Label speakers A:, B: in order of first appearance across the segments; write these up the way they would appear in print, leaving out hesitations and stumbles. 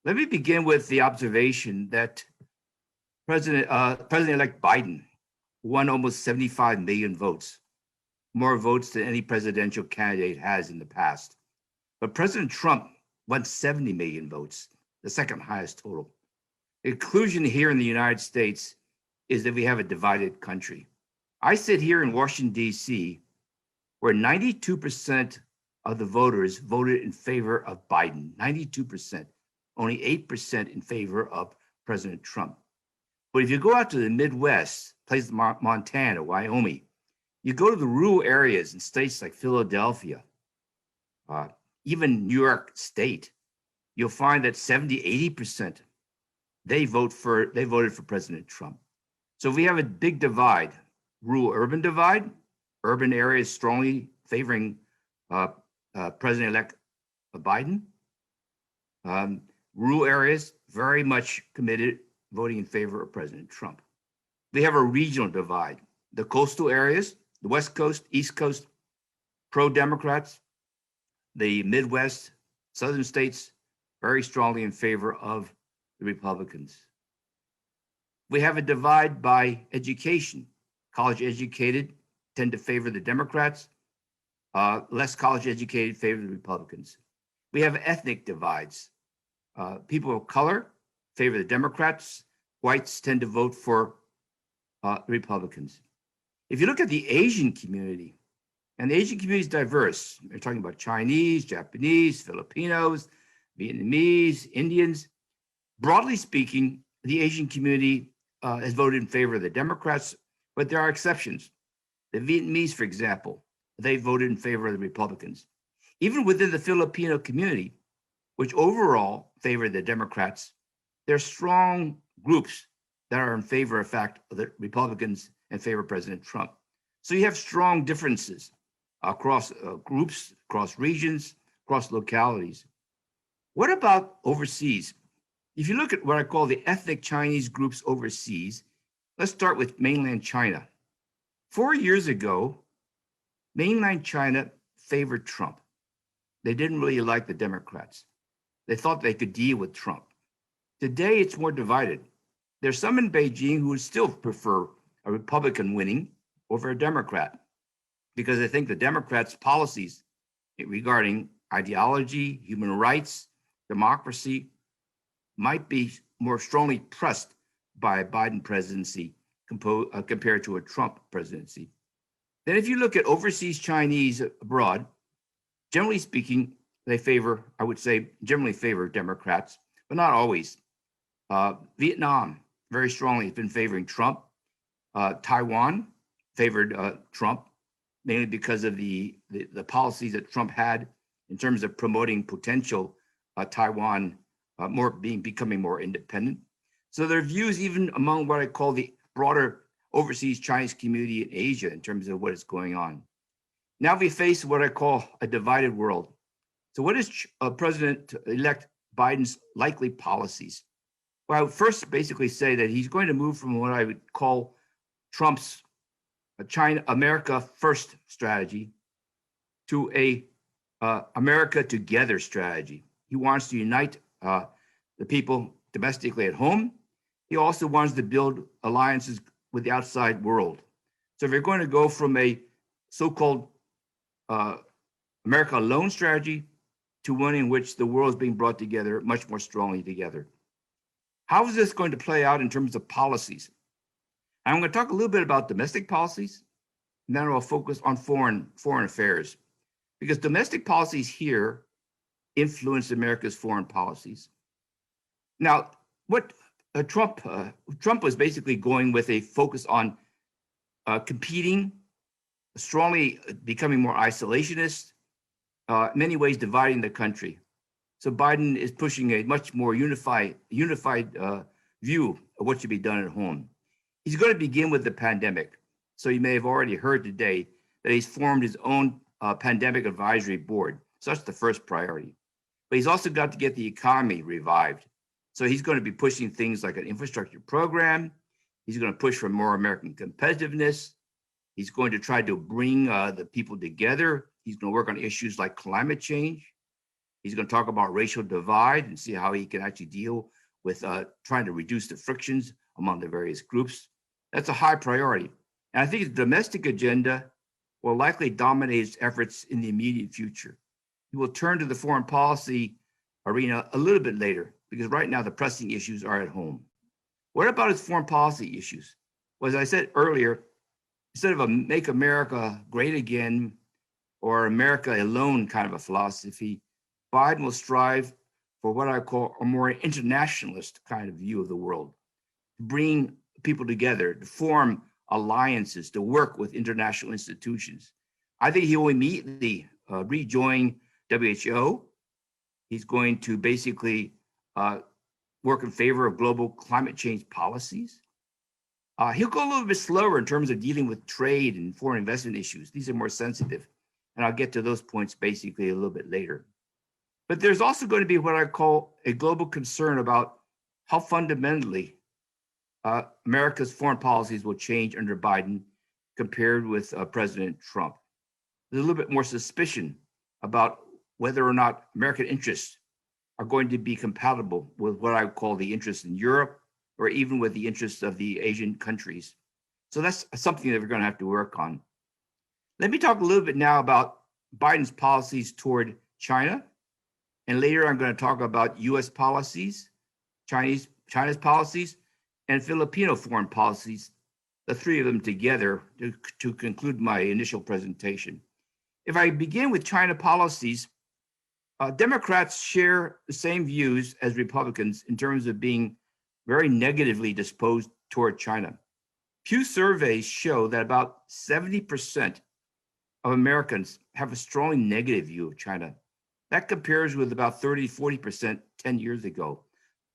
A: Let me begin with the observation that President-elect Biden won almost 75 million votes, more votes than any presidential candidate has in the past. But President Trump won 70 million votes, the second highest total. The conclusion here in the United States is that we have a divided country. I sit here in Washington, D.C., where 92% of the voters voted in favor of Biden, 92%, only 8% in favor of President Trump. But if you go out to the Midwest, places like Montana, Wyoming, you go to the rural areas in states like Philadelphia, even New York State, you'll find that 70, 80%, they voted for President Trump. So we have a big divide, rural-urban divide, urban areas strongly favoring President-elect Biden, rural areas very much committed voting in favor of President Trump. We have a regional divide. The coastal areas, the West Coast, East Coast, pro-Democrats, the Midwest, Southern states, very strongly in favor of the Republicans. We have a divide by education. College educated tend to favor the Democrats, less college educated favor the Republicans. We have ethnic divides. People of color favor the Democrats, whites tend to vote for the Republicans. If you look at the Asian community, and the Asian community is diverse, we're talking about Chinese, Japanese, Filipinos, Vietnamese, Indians. Broadly speaking, the Asian community has voted in favor of the Democrats, but there are exceptions. The Vietnamese, for example, they voted in favor of the Republicans. Even within the Filipino community, which overall favor the Democrats, there are strong groups that are in favor, in fact, of the Republicans and favor President Trump. So you have strong differences across groups, across regions, across localities. What about overseas? If you look at what I call the ethnic Chinese groups overseas, let's start with mainland China. 4 years ago, mainland China favored Trump. They didn't really like the Democrats. They thought they could deal with Trump. Today, it's more divided. There's some in Beijing who would still prefer a Republican winning over a Democrat because they think the Democrats' policies regarding ideology, human rights, democracy might be more strongly pressed by a Biden presidency compared to a Trump presidency. Then if you look at overseas Chinese abroad, generally speaking, they favor, I would say, generally favor Democrats, but not always. Vietnam very strongly has been favoring Trump. Taiwan favored Trump, mainly because of the policies that Trump had in terms of promoting potential Taiwan becoming more independent. So there are views even among what I call the broader overseas Chinese community in Asia in terms of what is going on. Now we face what I call a divided world. So what is President-elect Biden's likely policies? Well, I would first basically say that he's going to move from what I would call Trump's America First strategy to a America Together strategy. He wants to unite the people domestically at home. He also wants to build alliances with the outside world. So if you're going to go from a so-called America Alone strategy to one in which the world is being brought together much more strongly together. How is this going to play out in terms of policies? I'm going to talk a little bit about domestic policies, and then I'll focus on foreign affairs, because domestic policies here influence America's foreign policies. Now, what Trump was basically going with a focus on competing, strongly becoming more isolationist, in many ways dividing the country. So Biden is pushing a much more unified view of what should be done at home. He's going to begin with the pandemic. So you may have already heard today that he's formed his own pandemic advisory board. So that's the first priority. But he's also got to get the economy revived. So he's going to be pushing things like an infrastructure program. He's going to push for more American competitiveness. He's going to try to bring the people together. He's going to work on issues like climate change. He's going to talk about racial divide and see how he can actually deal with trying to reduce the frictions among the various groups. That's a high priority. And I think his domestic agenda will likely dominate his efforts in the immediate future. He will turn to the foreign policy arena a little bit later, because right now the pressing issues are at home. What about his foreign policy issues? Well, as I said earlier, instead of a make America great again or America alone kind of a philosophy, Biden will strive for what I call a more internationalist kind of view of the world, to bring people together, to form alliances, to work with international institutions. I think he will immediately rejoin WHO. He's going to basically work in favor of global climate change policies. He'll go a little bit slower in terms of dealing with trade and foreign investment issues. These are more sensitive. And I'll get to those points basically a little bit later. But there's also going to be what I call a global concern about how fundamentally America's foreign policies will change under Biden compared with President Trump. There's a little bit more suspicion about whether or not American interests are going to be compatible with what I call the interests in Europe or even with the interests of the Asian countries. So that's something that we're going to have to work on. Let me talk a little bit now about Biden's policies toward China. And later I'm going to talk about US policies, China's policies, and Filipino foreign policies, the three of them together to conclude my initial presentation. If I begin with China policies, Democrats share the same views as Republicans in terms of being very negatively disposed toward China. Pew surveys show that about 70% of Americans have a strongly negative view of China. That compares with about 30-40% 10 years ago.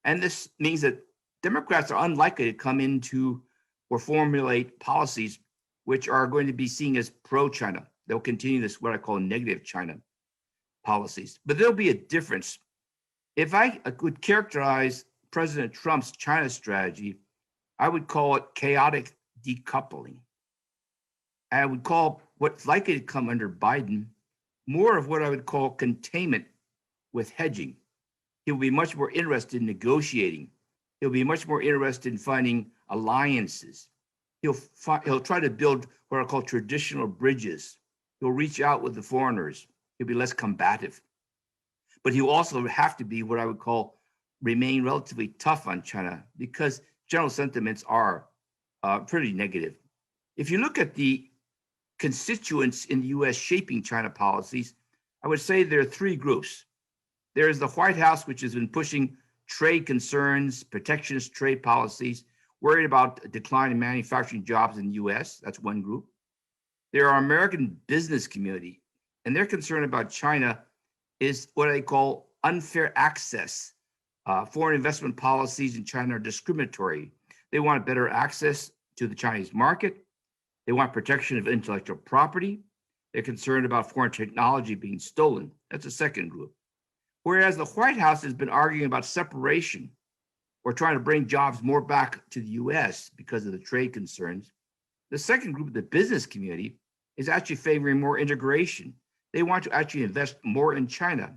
A: And this means that Democrats are unlikely to come into or formulate policies which are going to be seen as pro-China. They'll continue this, what I call negative China policies. But there'll be a difference. If I could characterize President Trump's China strategy, I would call it chaotic decoupling. I would call what's likely to come under Biden more of what I would call containment with hedging. He'll be much more interested in negotiating. He'll be much more interested in finding alliances. He'll try to build what I call traditional bridges. He'll reach out with the foreigners. He'll be less combative. But he'll also have to be what I would call remain relatively tough on China because general sentiments are pretty negative. If you look at the constituents in the US shaping China policies, I would say there are three groups. There is the White House, which has been pushing trade concerns, protectionist trade policies, worried about a decline in manufacturing jobs in the US. That's one group. There are American business community, and their concern about China is what I call unfair access. Foreign investment policies in China are discriminatory. They want better access to the Chinese market. They want protection of intellectual property. They're concerned about foreign technology being stolen. That's a second group. Whereas the White House has been arguing about separation or trying to bring jobs more back to the US because of the trade concerns, the second group, the business community, is actually favoring more integration. They want to actually invest more in China.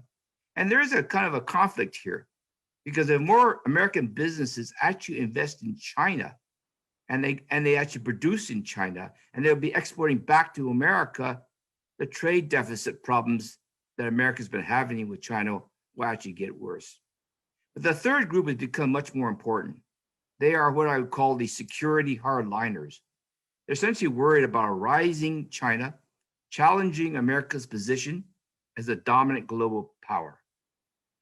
A: And there is a kind of a conflict here because if more American businesses actually invest in China and they actually produce in China and they'll be exporting back to America, the trade deficit problems that America's been having with China will actually get worse. But the third group has become much more important. They are what I would call the security hardliners. They're essentially worried about a rising China, challenging America's position as a dominant global power.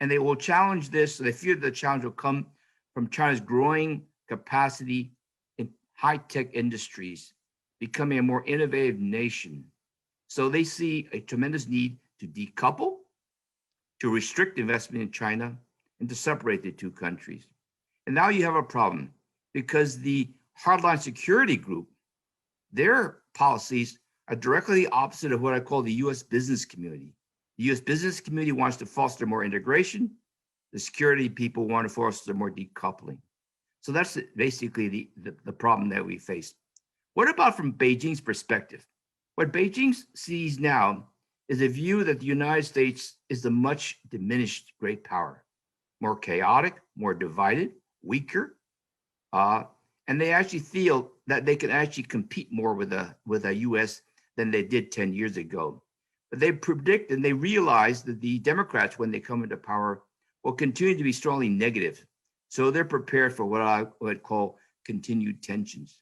A: And they will challenge this, so they fear the challenge will come from China's growing capacity in high-tech industries, becoming a more innovative nation. So they see a tremendous need to decouple, to restrict investment in China, and to separate the two countries. And now you have a problem because the hardline security group, their policies are directly opposite of what I call the US business community. The US business community wants to foster more integration. The security people want to foster more decoupling. So that's basically the problem that we face. What about from Beijing's perspective? What Beijing sees now is a view that the United States is a much diminished great power, more chaotic, more divided, weaker, and they actually feel that they can actually compete more with a U.S. than they did 10 years ago. But they predict and they realize that the Democrats, when they come into power, will continue to be strongly negative. So they're prepared for what I would call continued tensions.